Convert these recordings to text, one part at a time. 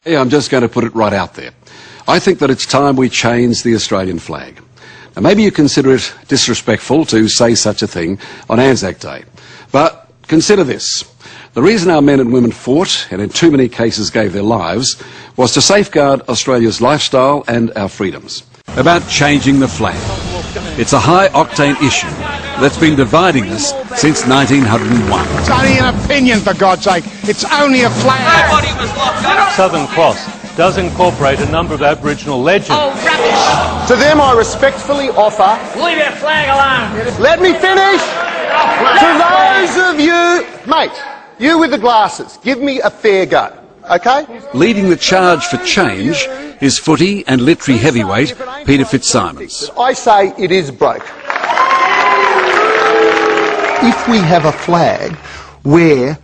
Yeah, I'm just going to put it right out there. I think that it's time we change the Australian flag. Now, maybe you consider it disrespectful to say such a thing on Anzac Day, but consider this. The reason our men and women fought, and in too many cases gave their lives, was to safeguard Australia's lifestyle and our freedoms. About changing the flag. It's a high-octane issue that's been dividing us since 1901. It's only an opinion, for God's sake. It's only a flag. Nobody was locked up. Southern Cross does incorporate a number of Aboriginal legends. Oh, rubbish. To them I respectfully offer... Leave that flag alone. Let me finish! To those of you... Mate, you with the glasses, give me a fair go, okay? Leading the charge for change is footy and literary heavyweight Peter Fitzsimons. I say it is broke. If we have a flag where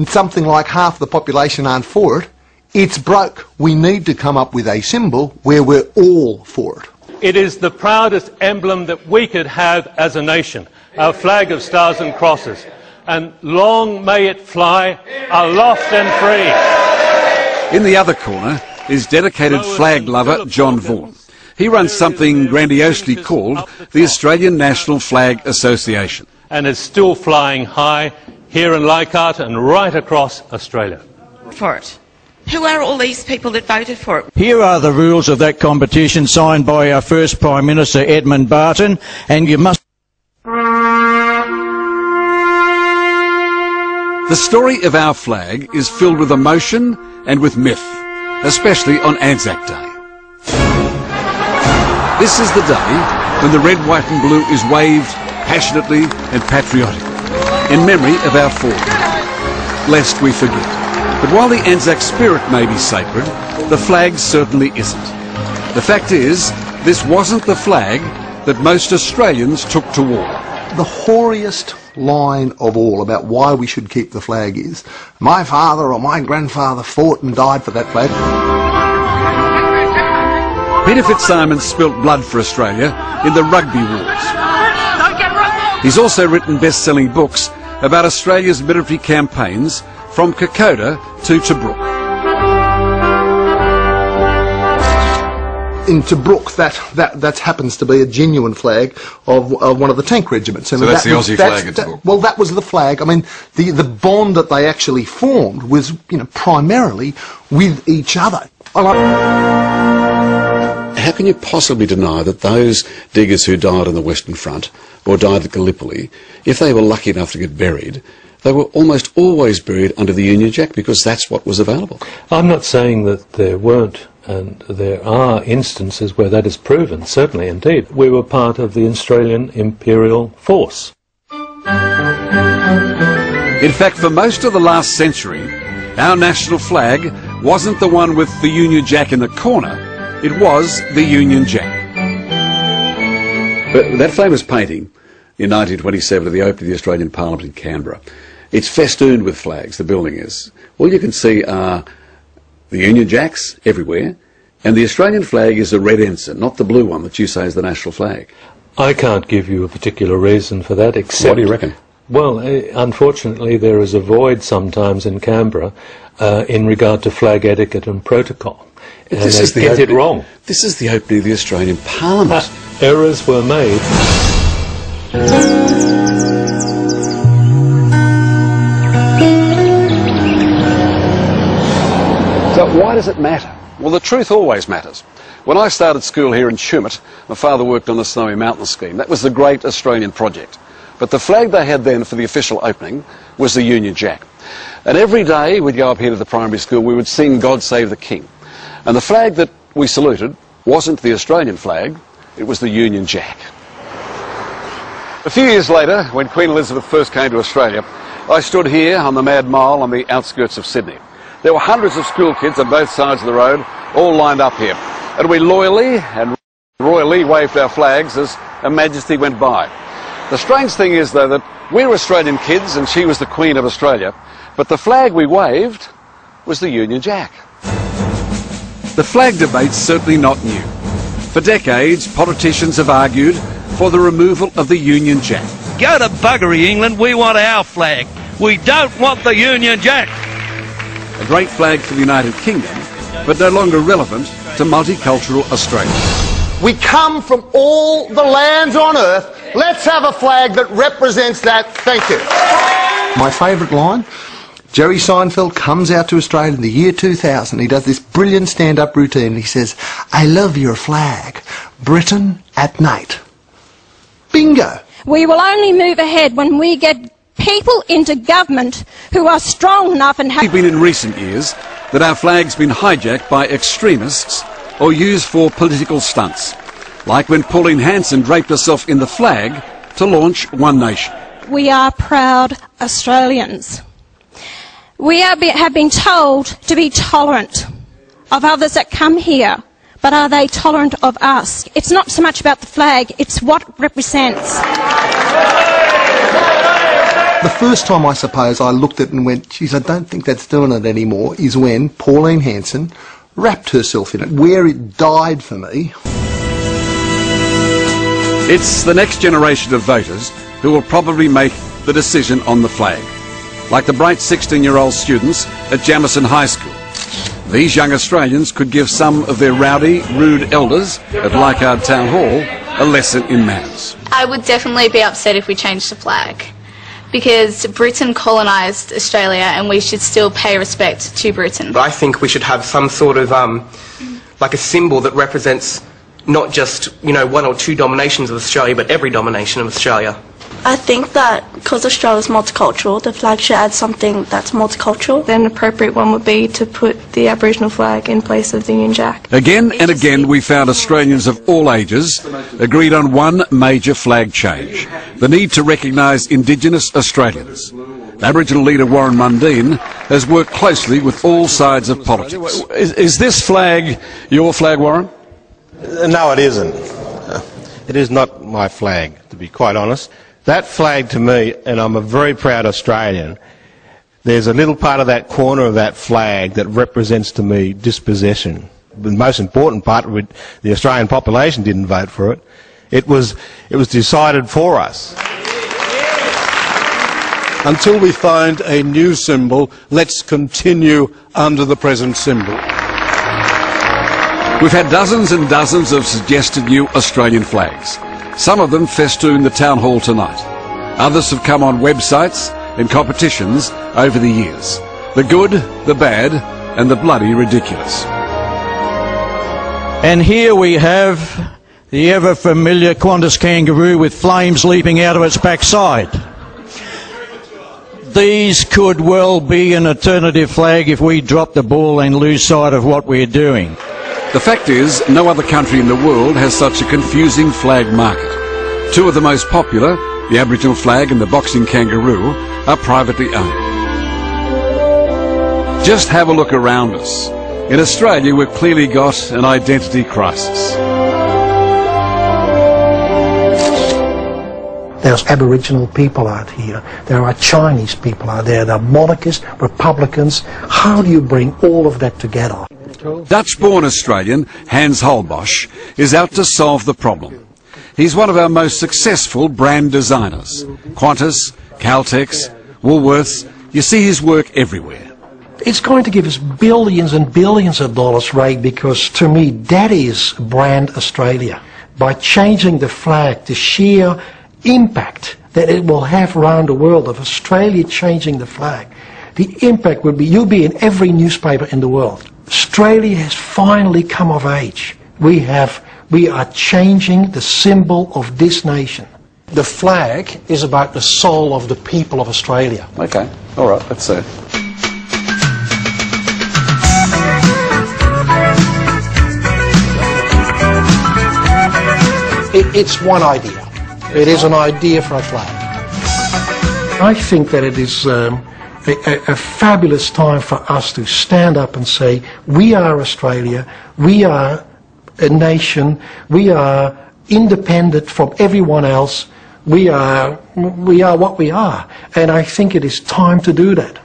something like half the population aren't for it, it's broke. We need to come up with a symbol where we're all for it. It is the proudest emblem that we could have as a nation, our flag of stars and crosses. And long may it fly aloft and free. In the other corner is dedicated flag lover John Vaughan. He runs something grandiosely called the Australian National Flag Association. And is still flying high here in Leichhardt and right across Australia. For it. Who are all these people that voted for it? Here are the rules of that competition signed by our first Prime Minister Edmund Barton, and you must... The story of our flag is filled with emotion and with myth, especially on Anzac Day. This is the day when the red, white and blue is waved passionately and patriotically, in memory of our fallen, lest we forget. But while the Anzac spirit may be sacred, the flag certainly isn't. The fact is, this wasn't the flag that most Australians took to war. The hoariest line of all about why we should keep the flag is, my father or my grandfather fought and died for that flag. Peter Fitzsimons spilt blood for Australia in the Rugby Wars. He's also written best-selling books about Australia's military campaigns from Kokoda to Tobruk. In Tobruk, that happens to be a genuine flag of one of the tank regiments. So that's the Aussie flag at Tobruk? Well, that was the flag. I mean, the bond that they actually formed was, primarily with each other. How can you possibly deny that those diggers who died on the Western Front or died at Gallipoli, if they were lucky enough to get buried, they were almost always buried under the Union Jack because that's what was available? I'm not saying that there weren't, and there are instances where that is proven, certainly indeed. We were part of the Australian Imperial Force. In fact, for most of the last century, our national flag wasn't the one with the Union Jack in the corner, it was the Union Jack. But that famous painting in 1927 of the opening of the Australian Parliament in Canberra, it's festooned with flags, the building is. All you can see are the Union Jacks everywhere, and the Australian flag is a red ensign, not the blue one that you say is the national flag. I can't give you a particular reason for that, except... What do you reckon? Well, unfortunately, there is a void sometimes in Canberra in regard to flag etiquette and protocol. And this is get it wrong. This is the opening of the Australian Parliament. Errors were made. So why does it matter? Well, the truth always matters. When I started school here in Tumut, my father worked on the Snowy Mountain scheme. That was the great Australian project. But the flag they had then for the official opening was the Union Jack. And every day we'd go up here to the primary school, we would sing God Save the King. And the flag that we saluted wasn't the Australian flag, it was the Union Jack. A few years later, when Queen Elizabeth first came to Australia, I stood here on the Mad Mile on the outskirts of Sydney. There were hundreds of school kids on both sides of the road, all lined up here. And we loyally and royally waved our flags as Her Majesty went by. The strange thing is, though, that we were Australian kids and she was the Queen of Australia, but the flag we waved was the Union Jack. The flag debate's certainly not new. For decades, politicians have argued for the removal of the Union Jack. Go to buggery, England. We want our flag. We don't want the Union Jack. A great flag for the United Kingdom, but no longer relevant to multicultural Australia. We come from all the lands on earth. Let's have a flag that represents that. Thank you. My favourite line, Jerry Seinfeld comes out to Australia in the year 2000. He does this brilliant stand-up routine. He says, "I love your flag. Britain at night." Bingo. We will only move ahead when we get people into government who are strong enough and have... It's been in recent years that our flag's been hijacked by extremists or used for political stunts, like when Pauline Hanson draped herself in the flag to launch One Nation. We are proud Australians. We have been told to be tolerant of others that come here, but are they tolerant of us? It's not so much about the flag, it's what it represents. The first time, I suppose, I looked at it and went, geez, I don't think that's doing it anymore, is when Pauline Hanson wrapped herself in it, where it died for me. It's the next generation of voters who will probably make the decision on the flag, like the bright 16-year-old students at Jamison High School. These young Australians could give some of their rowdy, rude elders at Leichhardt Town Hall a lesson in manners. I would definitely be upset if we changed the flag, because Britain colonised Australia and we should still pay respect to Britain. I think we should have some sort of, like a symbol that represents not just, you know, one or two dominations of Australia, but every domination of Australia. I think that because Australia is multicultural, the flag should add something that's multicultural. Then an appropriate one would be to put the Aboriginal flag in place of the Union Jack. Again and again we found Australians of all ages agreed on one major flag change: the need to recognise Indigenous Australians. Aboriginal leader Warren Mundine has worked closely with all sides of politics. Is this flag your flag, Warren? No, it isn't. It is not my flag, to be quite honest. That flag to me, and I'm a very proud Australian, there's a little part of that corner of that flag that represents to me dispossession. The most important part, the Australian population didn't vote for it. It was decided for us. Until we find a new symbol, let's continue under the present symbol. We've had dozens and dozens of suggested new Australian flags. Some of them festoon the town hall tonight. Others have come on websites and competitions over the years. The good, the bad, and the bloody ridiculous. And here we have the ever-familiar Qantas kangaroo with flames leaping out of its backside. These could well be an alternative flag if we drop the ball and lose sight of what we're doing. The fact is, no other country in the world has such a confusing flag market. Two of the most popular, the Aboriginal flag and the boxing kangaroo, are privately owned. Just have a look around us. In Australia, we've clearly got an identity crisis. There's Aboriginal people out here. There are Chinese people out there. There are monarchists, Republicans. How do you bring all of that together? Dutch-born Australian Hans Holbosch is out to solve the problem. He's one of our most successful brand designers. Qantas, Caltex, Woolworths, you see his work everywhere. It's going to give us billions and billions of dollars, Ray, because to me that is brand Australia. By changing the flag, the sheer impact that it will have around the world of Australia changing the flag, the impact will be, you'll be in every newspaper in the world. Australia has finally come of age. We are changing the symbol of this nation. The flag is about the soul of the people of Australia. Okay, all right, let's see. It's one idea. It is an idea for a flag. I think that it is a fabulous time for us to stand up and say, we are Australia, we are a nation, we are independent from everyone else, we are what we are. And I think it is time to do that.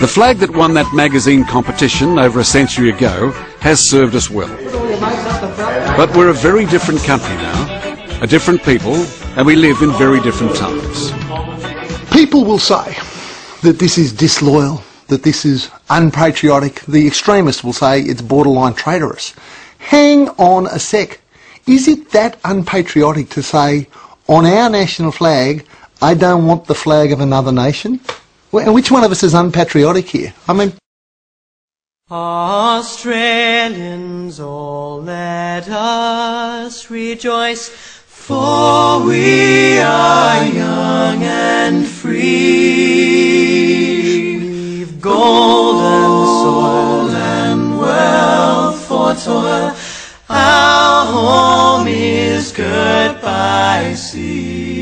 The flag that won that magazine competition over a century ago has served us well. But we're a very different country now, a different people, and we live in very different times. People will say that this is disloyal, that this is unpatriotic. The extremists will say it's borderline traitorous. Hang on a sec. Is it that unpatriotic to say, on our national flag, I don't want the flag of another nation? And which one of us is unpatriotic here? I mean... Australians, all let us rejoice, for we are young and free. We've golden soil and wealth for toil. Our home is girt by sea.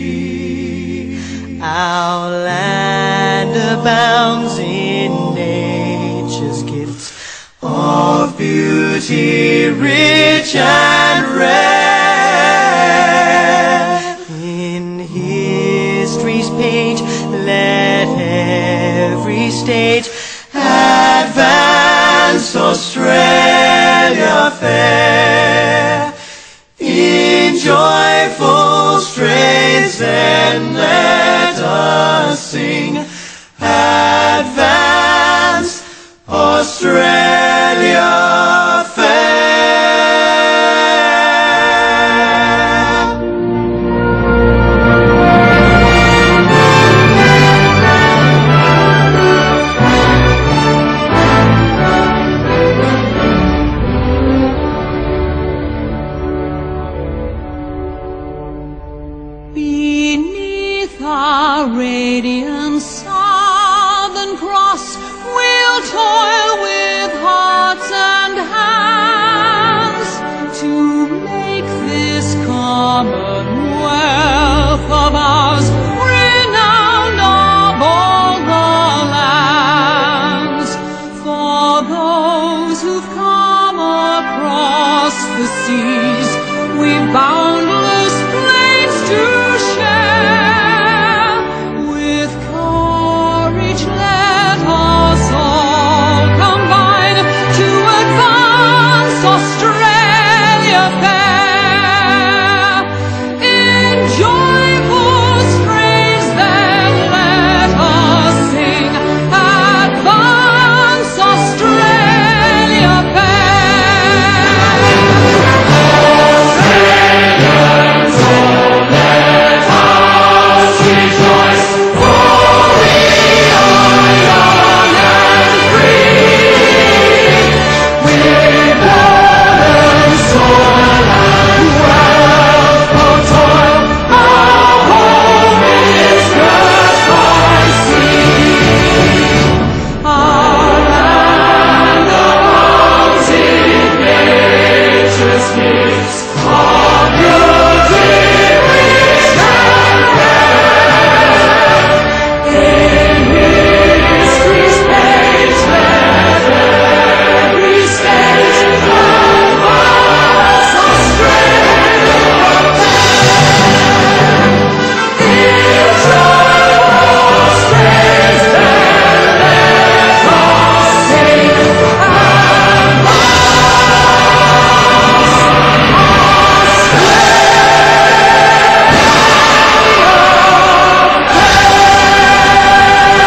Our land abounds in nature's gifts of beauty rich and rare. In history's page let every stage advance Australia fair. In joyful strains then let us sing, advance Australia fair. Beneath our radiant Southern Cross we'll toil